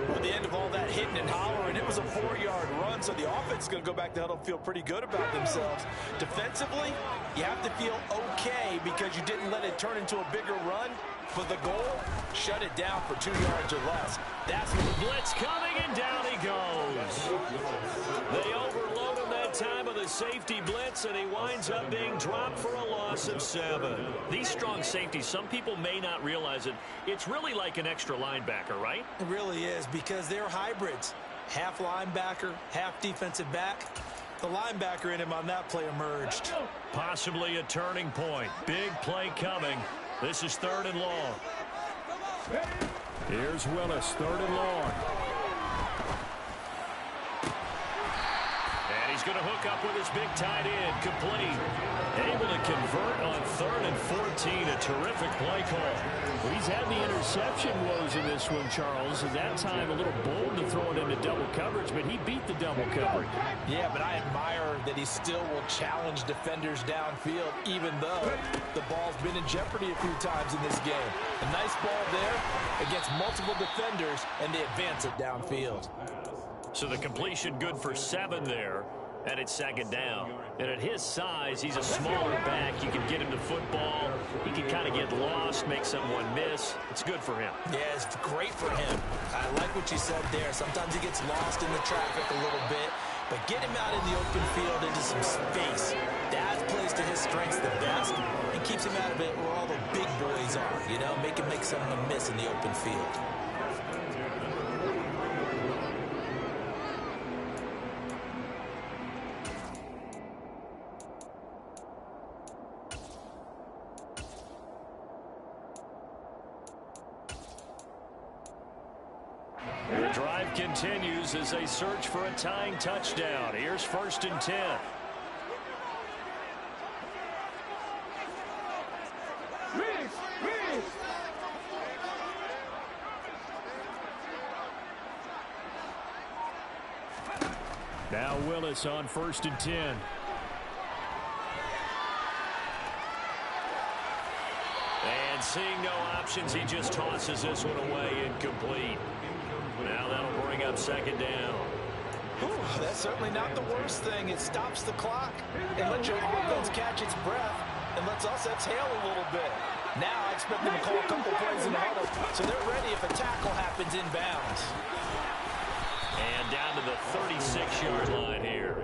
At the end of all that hitting and hollering, it was a 4-yard run, so the offense is going to go back to huddle and feel pretty good about themselves. Defensively, you have to feel okay because you didn't let it turn into a bigger run. But the goal, shut it down for 2 yards or less. That's what the blitz coming, and down he goes. They overload him that time with a safety blitz, and he winds up being dropped for a loss of 7. These strong safeties, some people may not realize it. It's really like an extra linebacker, right? It really is because they're hybrids. Half linebacker, half defensive back. The linebacker in him on that play emerged. Possibly a turning point. Big play coming. This is 3rd and long. Here's Willis, 3rd and long. And he's going to hook up with his big tight end, complete. Able to convert on 3rd and 14. A terrific play call. Well, he's had the interception woes in this one, Charles. At that time, a little bold to throw it into double coverage, but he beat the double coverage. Yeah, but I admire that he still will challenge defenders downfield, even though the ball's been in jeopardy a few times in this game. A nice ball there against multiple defenders, and they advance it downfield. So the completion good for 7 there. And it's 2nd down. And at his size, he's a smaller back. You can get him to football. He can kind of get lost, make someone miss. It's good for him. Yeah, it's great for him. I like what you said there. Sometimes he gets lost in the traffic a little bit. But get him out in the open field into some space. That plays to his strengths the best and keeps him out of it where all the big boys are. You know, make him make someone miss in the open field. The drive continues as they search for a tying touchdown. Here's 1st and 10. Now Willis on 1st and 10. And seeing no options, he just tosses this one away incomplete. Now that'll bring up second down. Ooh, that's certainly not the worst thing. It stops the clock and lets your offense catch its breath and lets us exhale a little bit. Now I expect them to call a couple plays in the huddle, so they're ready if a tackle happens inbounds. And down to the 36-yard line here.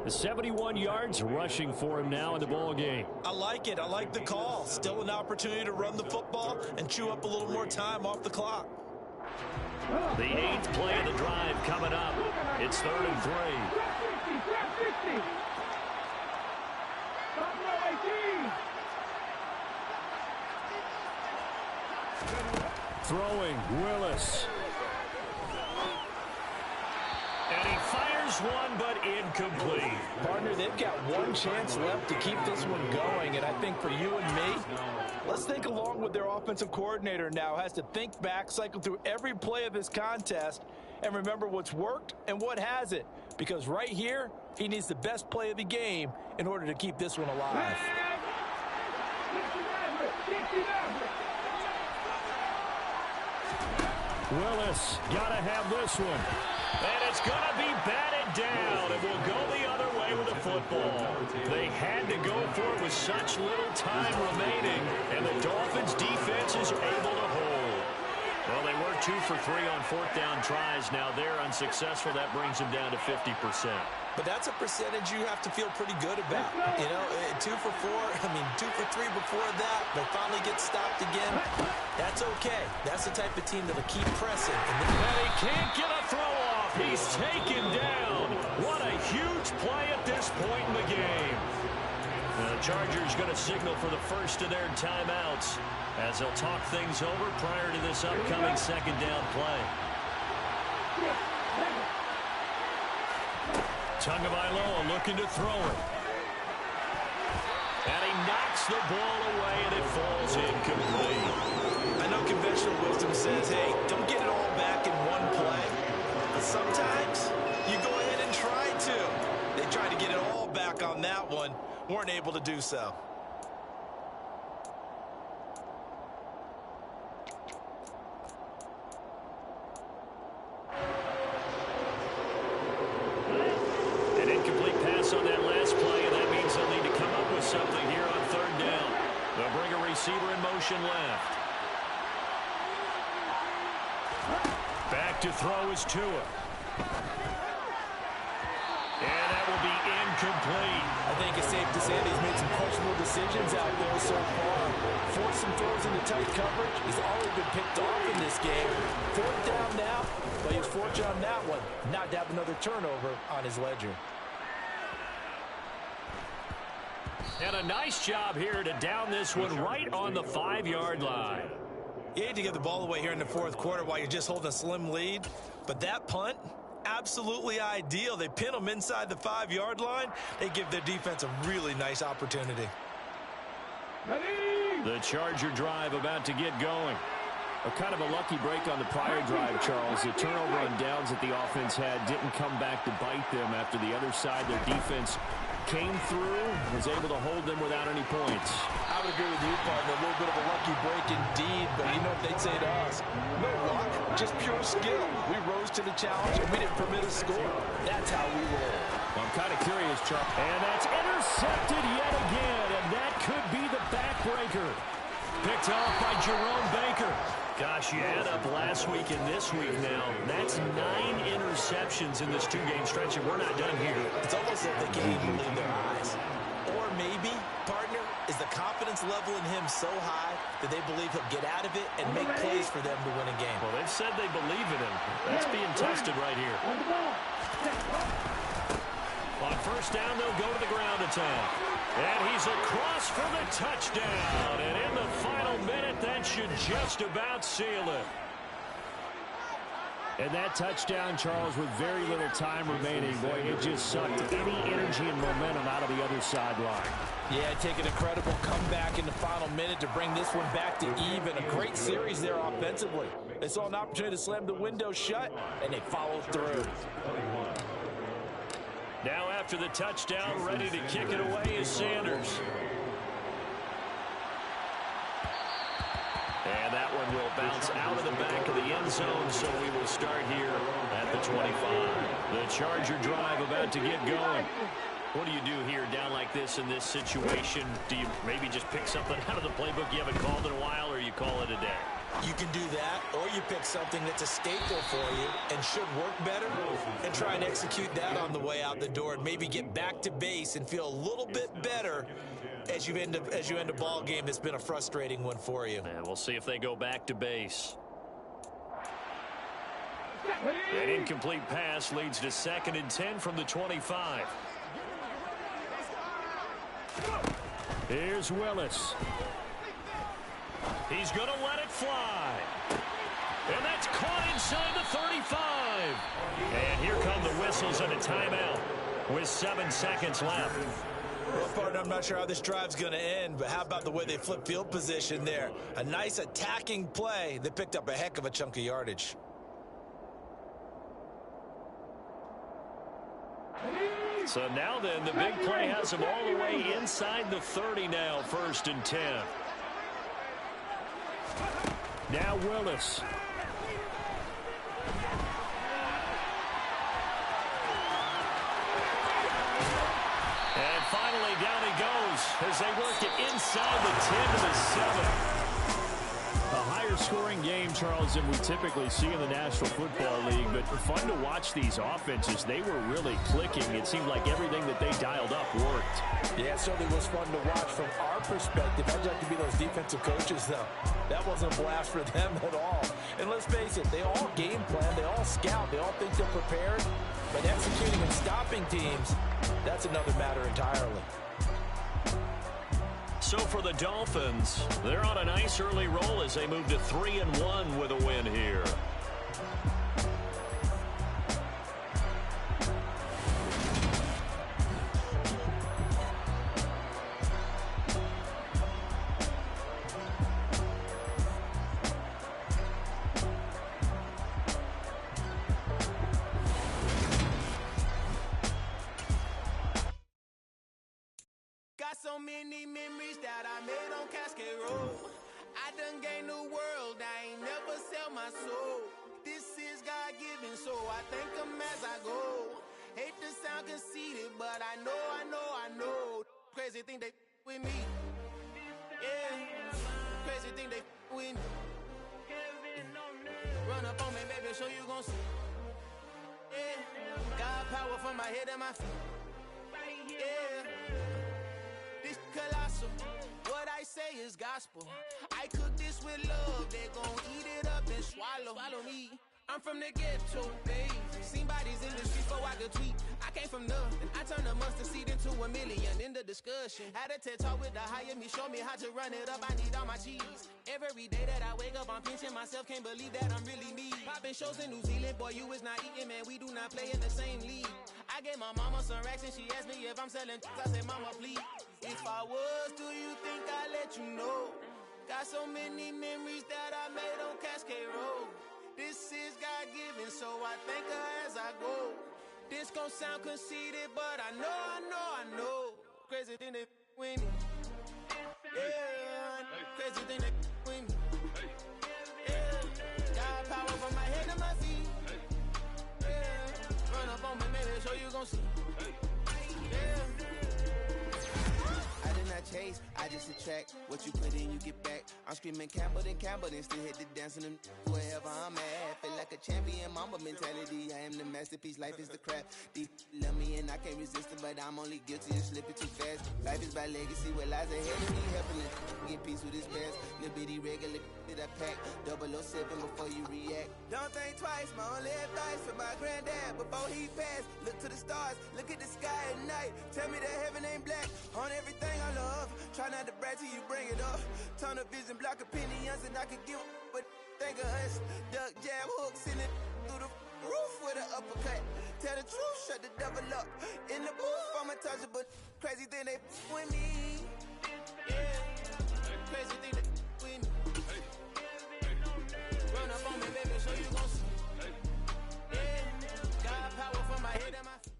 The 71 yards rushing for him now in the ball game. I like it. I like the call. Still an opportunity to run the football and chew up a little more time off the clock. The 8th play of the drive coming up. It's 3rd and 3. Throwing, Willis. And he fires one, but incomplete. Partner, they've got one chance left to keep this one going, and I think for you and me, let's think along with their offensive coordinator now. Has to think back, cycle through every play of this contest, and remember what's worked and what hasn't. Because right here, he needs the best play of the game in order to keep this one alive. Willis, gotta have this one. And it's going to be batted down. It will go the other way with the football. They had to go for it with such little time remaining, and the Dolphins' defense is able to hold. Well, they were 2 for 3 on 4th down tries. Now they're unsuccessful. That brings them down to 50%. But that's a percentage you have to feel pretty good about. You know, 2 for 4, 2 for 3 before that, but finally get stopped again. That's okay. That's the type of team that'll keep pressing. And he can't get a throw off. He's taken down. What a huge play at this point in the game. The Chargers going to signal for the first of their timeouts as they'll talk things over prior to this upcoming second down play. Tagovailoa looking to throw it. And he knocks the ball away, and it falls incomplete. I know conventional wisdom says, hey, don't get it all back in one play. But sometimes you go ahead and try to. They tried to get it all back on that one. Weren't able to do so. An incomplete pass on that last play, and that means they'll need to come up with something here on 3rd down. They'll bring a receiver in motion left. Back to throw is Tua. And that will be incomplete. I think it's safe to say that he's made some questionable decisions out there so far. Forced some throws into tight coverage. He's already been picked off in this game. 4th down now, but he was fortunate on that one not to have another turnover on his ledger. And a nice job here to down this one right on the 5-yard line. You hate to give the ball away here in the 4th quarter while you're just holding a slim lead, but that punt, absolutely ideal. They pin them inside the 5-yard line. They give their defense a really nice opportunity. The Charger drive about to get going. A kind of a lucky break on the prior drive, Charles. The turnover on downs that the offense had didn't come back to bite them after the other side. Their defense came through, was able to hold them without any points. I would agree with you, partner. A little bit of a lucky break indeed, but you know what they'd say to us? No luck, just pure skill. We rose to the challenge, and we didn't permit a score. That's how we roll. Well, I'm kind of curious, Charles. And that's intercepted yet again, and that could be the backbreaker. Picked off by Jerome Baker. Gosh, you add up last week and this week now. That's 9 interceptions in this 2-game stretch, and we're not done here. It's almost like they can't even believe their eyes. Or maybe, partner, is the confidence level in him so high that they believe he'll get out of it and make plays for them to win a game. Well, they've said they believe in him. That's being tested right here. On 1st down, they'll go to the ground attack. And he's across for the touchdown. And in the final minute, that should just about seal it. And that touchdown, Charles, with very little time remaining, boy, it just sucked any energy and momentum out of the other sideline. Yeah, take an incredible comeback in the final minute to bring this one back to even. A great series there offensively. They saw an opportunity to slam the window shut, and they followed through. Now after the touchdown, ready to kick it away is Sanders. And that one will bounce out of the back of the end zone, so we will start here at the 25. The Charger drive about to get going. What do you do here down like this in this situation? Do you maybe just pick something out of the playbook you haven't called in a while, or you call it a day? You can do that, or you pick something that's a staple for you and should work better and try and execute that on the way out the door and maybe get back to base and feel a little bit better as you end a ball game that's been a frustrating one for you. And we'll see if they go back to base. An incomplete pass leads to 2nd and 10 from the 25. Here's Willis. He's going to let it fly. And that's caught inside the 35. And here come the whistles and a timeout with 7 seconds left. Well, partner, I'm not sure how this drive's going to end, but how about the way they flip field position there? A nice attacking play that picked up a heck of a chunk of yardage. So now then, the big play has him all the way inside the 30 now, 1st and 10. Now Willis. And finally, down he goes as they work it inside the 10 to the 7. A higher-scoring game, Charles, than we typically see in the National Football League, but fun to watch these offenses. They were really clicking. It seemed like everything that they dialed up worked. Yeah, it certainly was fun to watch from our perspective. I'd like to be those defensive coaches, though. That wasn't a blast for them at all. And let's face it, they all game plan, they all scout, they all think they're prepared. But executing and stopping teams, that's another matter entirely. So for the Dolphins, they're on a nice early roll as they move to 3-1 with a win here. So many memories that I made on Cascade Road. I done gained the world, I ain't never sell my soul. This is God-given, so I thank him as I go. Hate to sound conceited, but I know. Crazy thing they with me. Yeah, crazy thing they with me. Run up on me, baby, show you gon' see. Yeah, God power from my head and my feet. Yeah. Colossal. What I say is gospel. I cook this with love. They gon' eat it up and swallow me. I'm from the ghetto, baby. Seen bodies in the streets before I could tweet. I came from nothing. I turned a mustard seed into a million in the discussion. Had a TED talk with the higher me, show me how to run it up. I need all my cheese. Every day that I wake up, I'm pinching myself. Can't believe that I'm really me. Popping shows in New Zealand, boy, you is not eating, man. We do not play in the same league. I gave my mama some racks and she asked me if I'm selling. I said, mama, please. If I was, do you think I'd let you know? Got so many memories that I made on Cascade Road. This is God-given, so I thank her as I go. This gon' sound conceited, but I know. Crazy thing they with me. Yeah, crazy thing they with me. Yeah, got power from my head to my feet. Yeah, run up on me, maybe show you gon' see. Yeah. Chase, I just attract what you put in, you get back. I'm screaming Campbell, then still hit the dance and them wherever I'm at. Feel like a champion, mama mentality. I am the masterpiece, life is the crap. Deep love me and I can't resist it, but I'm only guilty of slipping too fast. Life is by legacy, what lies ahead of me, helping it get peace with his past. Little bitty regular that I pack, 007 before you react. Don't think twice, my only advice for my granddad before he passed. Look to the stars, look at the sky at night. Tell me that heaven ain't black on everything I love. Try not to brag till you bring it up. Tunnel vision, block opinions, and I could give but think of us. Duck jab hooks in it through the roof with an uppercut. Tell the truth, shut the devil up. In the booth, I'm untouchable. Crazy thing they with me. Yeah, crazy thing they with me. Run up on me, baby, so you gon' see. Yeah, God power from my head and my feet.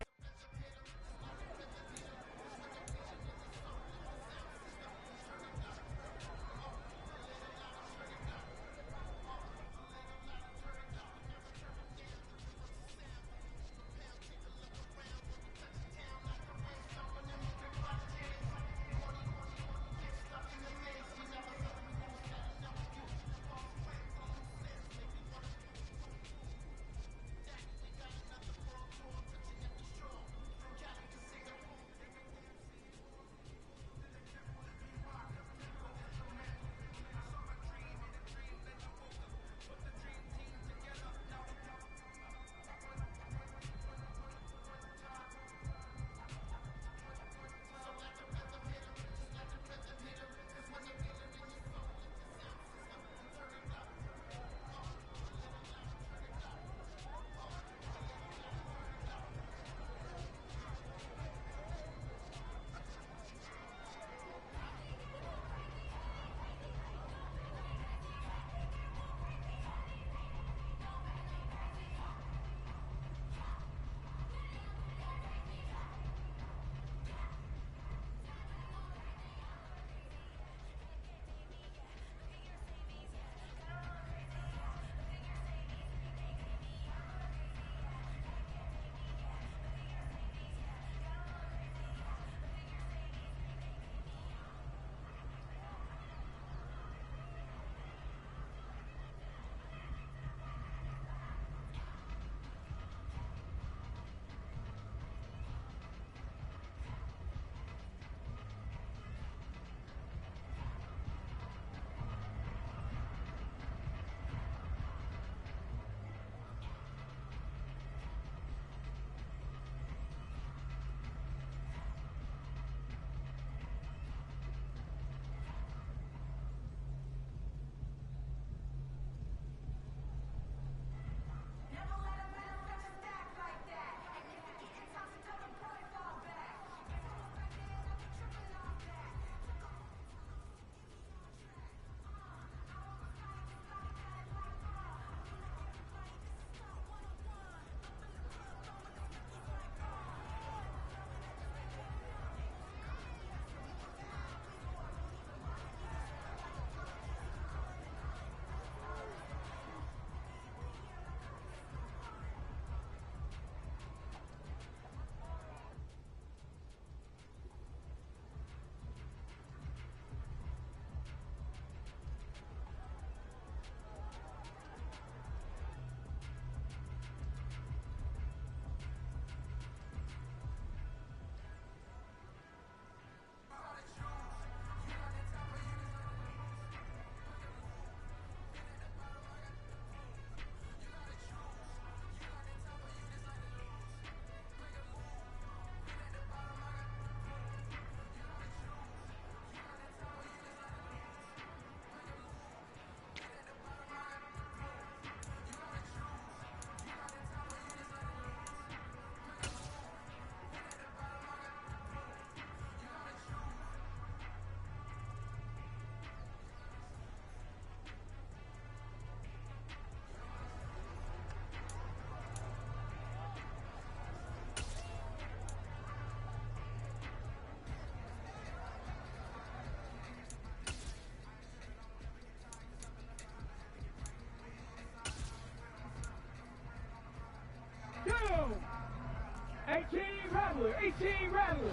Rattler, 18 Rattler.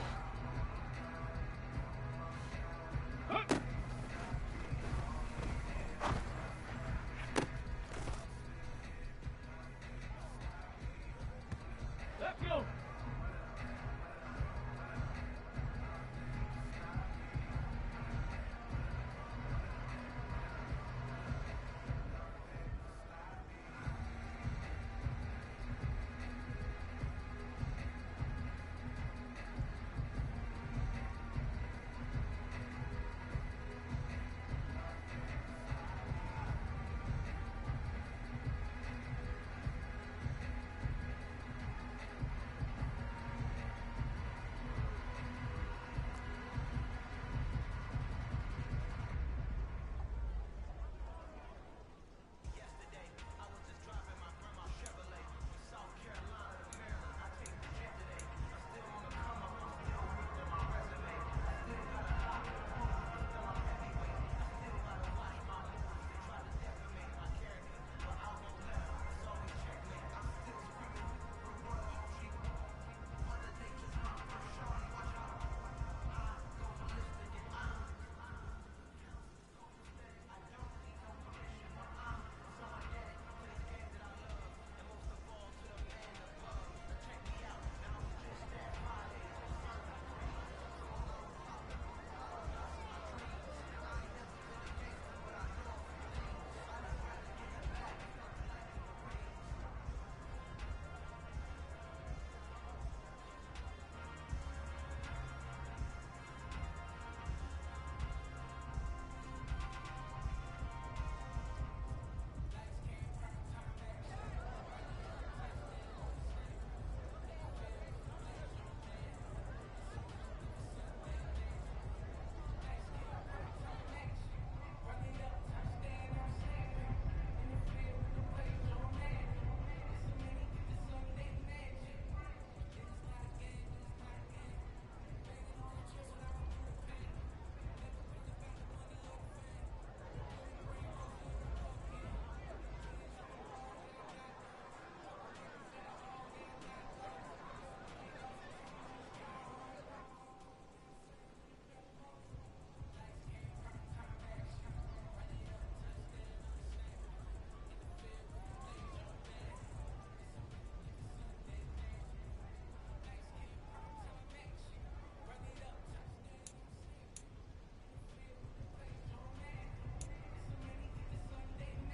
Huh. Let's go.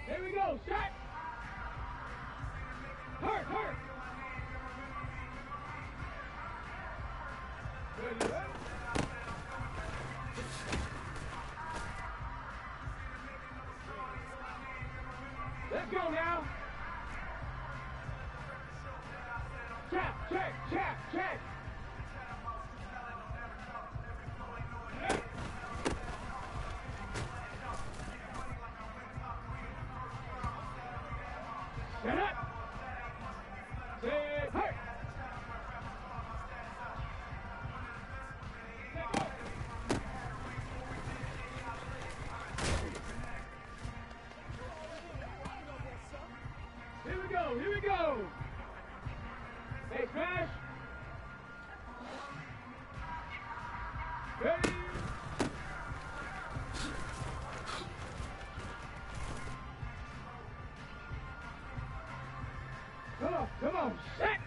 Here we go, shot! Hurt! Ready, ready? Let's go now! Check! Get up! Say, hey! Here we go! Hey, Crash! Ready? Come on, set!